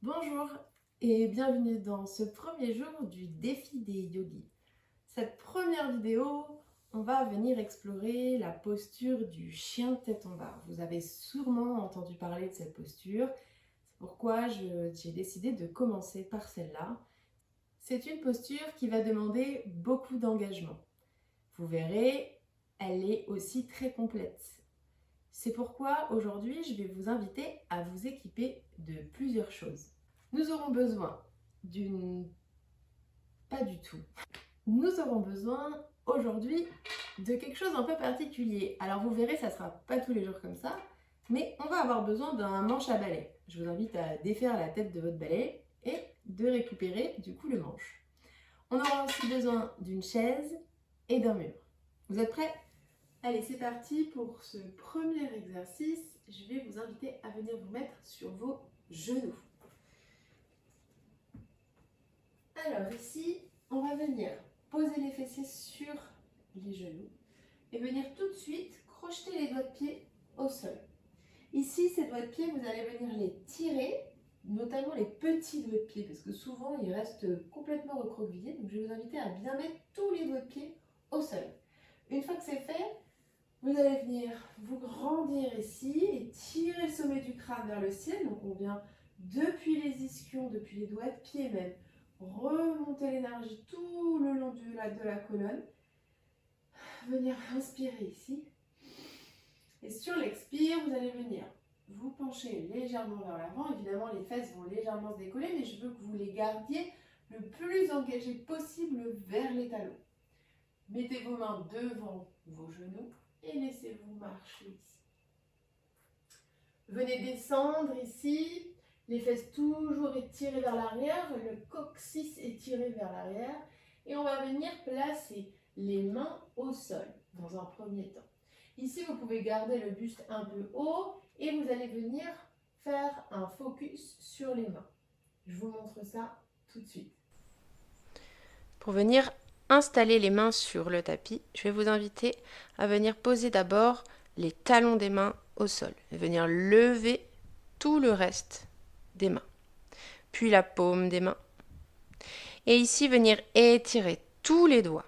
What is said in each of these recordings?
Bonjour et bienvenue dans ce premier jour du défi des yogis. Cette première vidéo, on va venir explorer la posture du chien tête en bas. Vous avez sûrement entendu parler de cette posture, c'est pourquoi j'ai décidé de commencer par celle-là. C'est une posture qui va demander beaucoup d'engagement. Vous verrez, elle est aussi très complète. C'est pourquoi aujourd'hui, je vais vous inviter à vous équiper de plusieurs choses. Nous aurons besoin d'une... Pas du tout. Nous aurons besoin aujourd'hui de quelque chose un peu particulier. Alors vous verrez, ça ne sera pas tous les jours comme ça, mais on va avoir besoin d'un manche à balai. Je vous invite à défaire la tête de votre balai et de récupérer du coup le manche. On aura aussi besoin d'une chaise et d'un mur. Vous êtes prêts? Allez, c'est parti pour ce premier exercice. Je vais vous inviter à venir vous mettre sur vos genoux. Alors ici, on va venir poser les fessiers sur les genoux et venir tout de suite crocheter les doigts de pied au sol. Ici, ces doigts de pied, vous allez venir les tirer, notamment les petits doigts de pied, parce que souvent, ils restent complètement recroquevillés. Donc, je vais vous inviter à bien mettre tous les doigts de pied au sol. Une fois que c'est fait, vous allez venir vous grandir ici et tirer le sommet du crâne vers le ciel. Donc, on vient depuis les ischions, depuis les doigts de pied même, remonter l'énergie tout le long de la colonne. Venir inspirer ici. Et sur l'expire, vous allez venir vous pencher légèrement vers l'avant. Évidemment, les fesses vont légèrement se décoller, mais je veux que vous les gardiez le plus engagés possible vers les talons. Mettez vos mains devant vos genoux et laissez-vous marcher ici. Venez descendre ici, les fesses toujours étirées vers l'arrière, le coccyx étiré vers l'arrière. Et on va venir placer les mains au sol dans un premier temps. Ici, vous pouvez garder le buste un peu haut et vous allez venir faire un focus sur les mains. Je vous montre ça tout de suite. Pour venir installer les mains sur le tapis, je vais vous inviter à venir poser d'abord les talons des mains au sol et venir lever tout le reste des mains, puis la paume des mains. Et ici, venir étirer tous les doigts.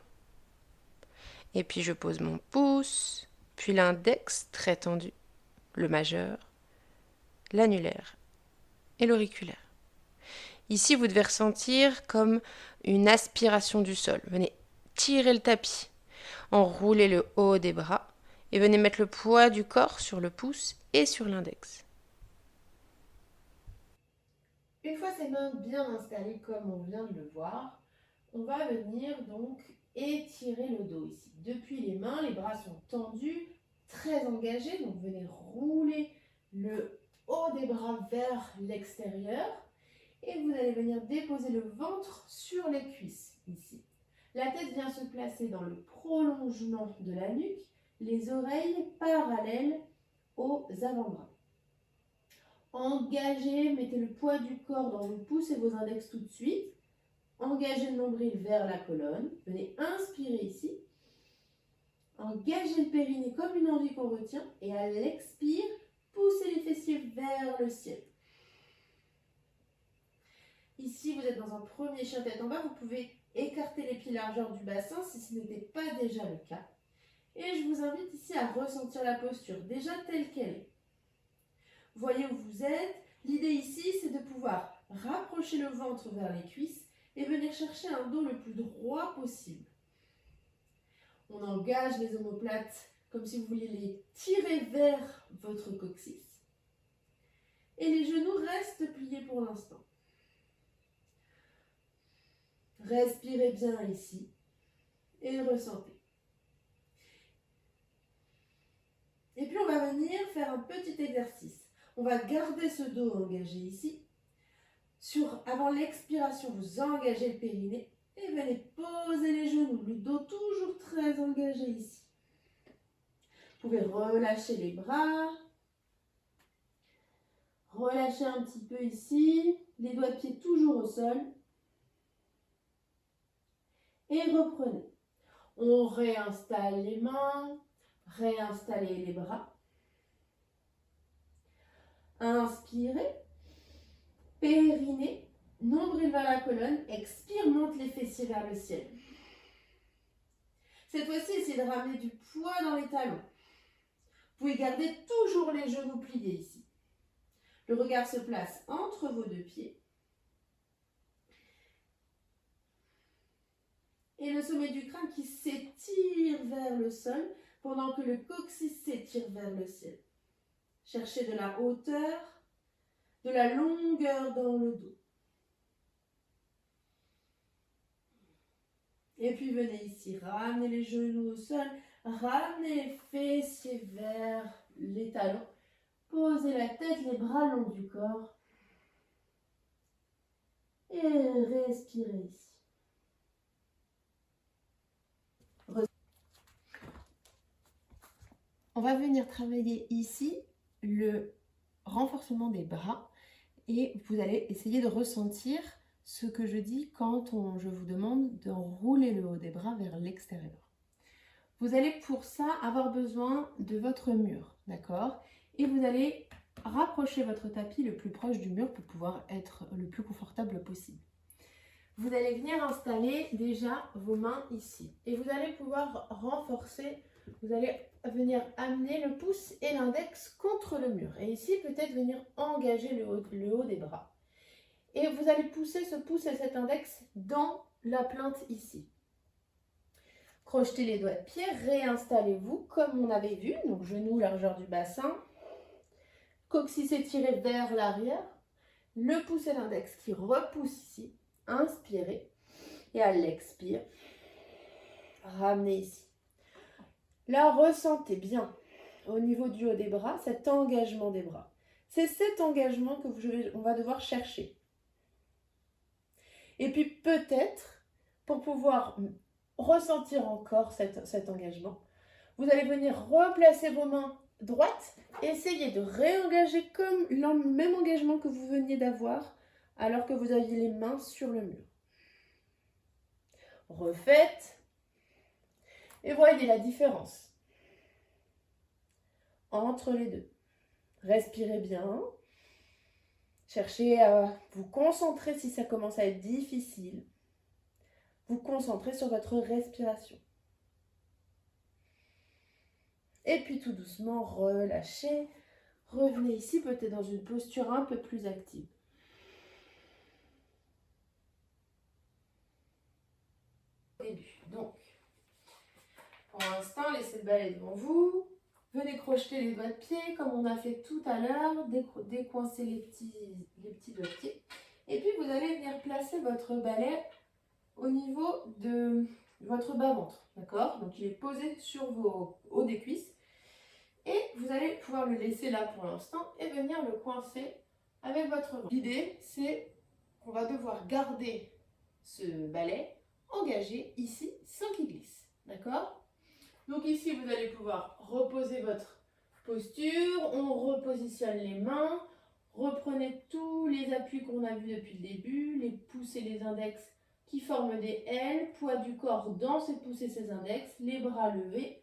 Et puis je pose mon pouce, puis l'index très tendu, le majeur, l'annulaire et l'auriculaire. Ici, vous devez ressentir comme une aspiration du sol. Venez tirer le tapis, enroulez le haut des bras et venez mettre le poids du corps sur le pouce et sur l'index. Une fois ces mains bien installées comme on vient de le voir, on va venir donc étirer le dos ici. Depuis les mains, les bras sont tendus, très engagés, donc venez rouler le haut des bras vers l'extérieur et vous allez venir déposer le ventre sur les cuisses ici. La tête vient se placer dans le prolongement de la nuque, les oreilles parallèles aux avant-bras. Engagez, mettez le poids du corps dans vos pouces et vos index tout de suite. Engagez le nombril vers la colonne. Venez inspirer ici. Engagez le périnée comme une envie qu'on retient. Et à l'expire, poussez les fessiers vers le ciel. Ici, vous êtes dans un premier chien tête en bas. Vous pouvez écarter les pieds largeur du bassin si ce n'était pas déjà le cas. Et je vous invite ici à ressentir la posture déjà telle qu'elle est. Voyez où vous êtes. L'idée ici, c'est de pouvoir rapprocher le ventre vers les cuisses et venir chercher un dos le plus droit possible. On engage les omoplates comme si vous vouliez les tirer vers votre coccyx. Et les genoux restent pliés pour l'instant. Respirez bien ici et ressentez. Et puis on va venir faire un petit exercice. On va garder ce dos engagé ici. Avant l'expiration, vous engagez le périnée et venez poser les genoux, le dos toujours très engagé ici. Vous pouvez relâcher les bras, relâcher un petit peu ici, les doigts de pied toujours au sol. Et reprenez. On réinstalle les mains, réinstallez les bras. Inspirez. périnée, nombril vers la colonne, expire, monte les fessiers vers le ciel. Cette fois-ci, essayez de ramener du poids dans les talons. Vous pouvez garder toujours les genoux pliés ici. Le regard se place entre vos deux pieds. Et le sommet du crâne qui s'étire vers le sol pendant que le coccyx s'étire vers le ciel. Cherchez de la hauteur, de la longueur dans le dos. Et puis venez ici, ramenez les genoux au sol, ramenez les fessiers vers les talons. Posez la tête, les bras le long du corps. Et respirez ici. On va venir travailler ici le renforcement des bras et vous allez essayer de ressentir ce que je dis quand je vous demande de rouler le haut des bras vers l'extérieur. Vous allez pour ça avoir besoin de votre mur, d'accord? Et vous allez rapprocher votre tapis le plus proche du mur pour pouvoir être le plus confortable possible. Vous allez venir installer déjà vos mains ici et vous allez pouvoir renforcer, vous allez venir amener le pouce et l'index contre le mur et ici peut-être venir engager le haut des bras. Et vous allez pousser ce pouce et cet index dans la plinthe ici. Crochetez les doigts de pied, réinstallez-vous comme on avait vu, donc genoux, largeur du bassin, coccyx étiré vers l'arrière, le pouce et l'index qui repoussent ici, inspirez et à l'expire, ramenez ici. Là, ressentez bien au niveau du haut des bras, cet engagement des bras. C'est cet engagement que on va devoir chercher. Et puis peut-être, pour pouvoir ressentir encore cet engagement, vous allez venir replacer vos mains droites et essayer de réengager comme le même engagement que vous veniez d'avoir alors que vous aviez les mains sur le mur. Refaites et voyez la différence entre les deux. Respirez bien. Cherchez à vous concentrer si ça commence à être difficile. Vous concentrez sur votre respiration. Et puis tout doucement, relâchez. Revenez ici, peut-être dans une posture un peu plus active. Début. Donc, pour l'instant, laissez le balai devant vous. Venez crocheter les doigts de pied comme on a fait tout à l'heure. Décoincer les petits doigts de pied. Et puis, vous allez venir placer votre balai au niveau de votre bas-ventre. D'accord? Donc, il est posé sur vos hauts des cuisses. Et vous allez pouvoir le laisser là pour l'instant et venir le coincer avec votre main. L'idée, c'est qu'on va devoir garder ce balai engagé ici sans qu'il glisse. D'accord? Donc ici, vous allez pouvoir reposer votre posture. On repositionne les mains. Reprenez tous les appuis qu'on a vus depuis le début, les pouces et les index qui forment des L, poids du corps dans ces pouces et ces index, les bras levés.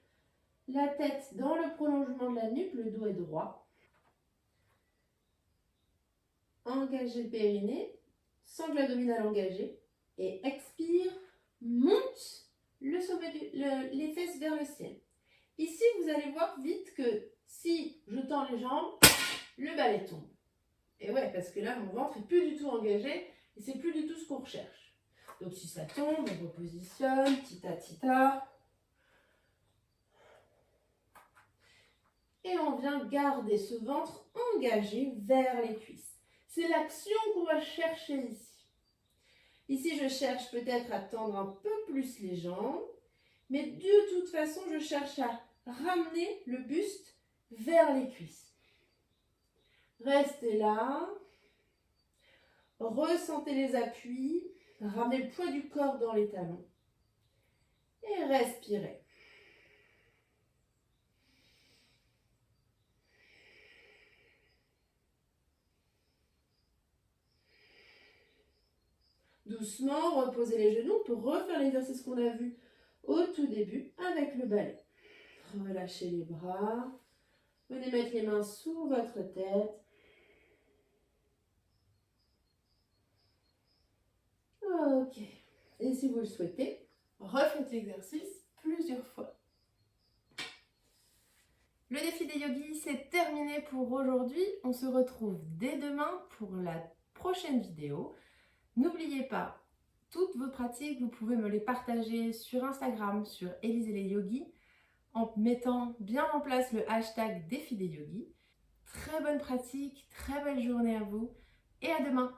La tête dans le prolongement de la nuque, le dos est droit. Engagez le périnée, sangle abdominal engagé. Et expire, monte le sommet les fesses vers le ciel. Ici, vous allez voir vite que si je tends les jambes, le balai tombe. Et ouais, parce que là, mon ventre n'est plus du tout engagé et c'est plus du tout ce qu'on recherche. Donc si ça tombe, on repositionne, tita. Et on vient garder ce ventre engagé vers les cuisses. C'est l'action qu'on va chercher ici. Ici, je cherche peut-être à tendre un peu plus les jambes, mais de toute façon, je cherche à ramener le buste vers les cuisses. Restez là. Ressentez les appuis. Ramenez le poids du corps dans les talons. Et respirez. Doucement, reposez les genoux. On peut refaire l'exercice qu'on a vu au tout début avec le balai. Relâchez les bras. Venez mettre les mains sous votre tête. Ok. Et si vous le souhaitez, refaites l'exercice plusieurs fois. Le défi des yogis, c'est terminé pour aujourd'hui. On se retrouve dès demain pour la prochaine vidéo. N'oubliez pas, toutes vos pratiques, vous pouvez me les partager sur Instagram, sur Élise et les yogis, en mettant bien en place le hashtag défi des yogis. Très bonne pratique, très belle journée à vous et à demain.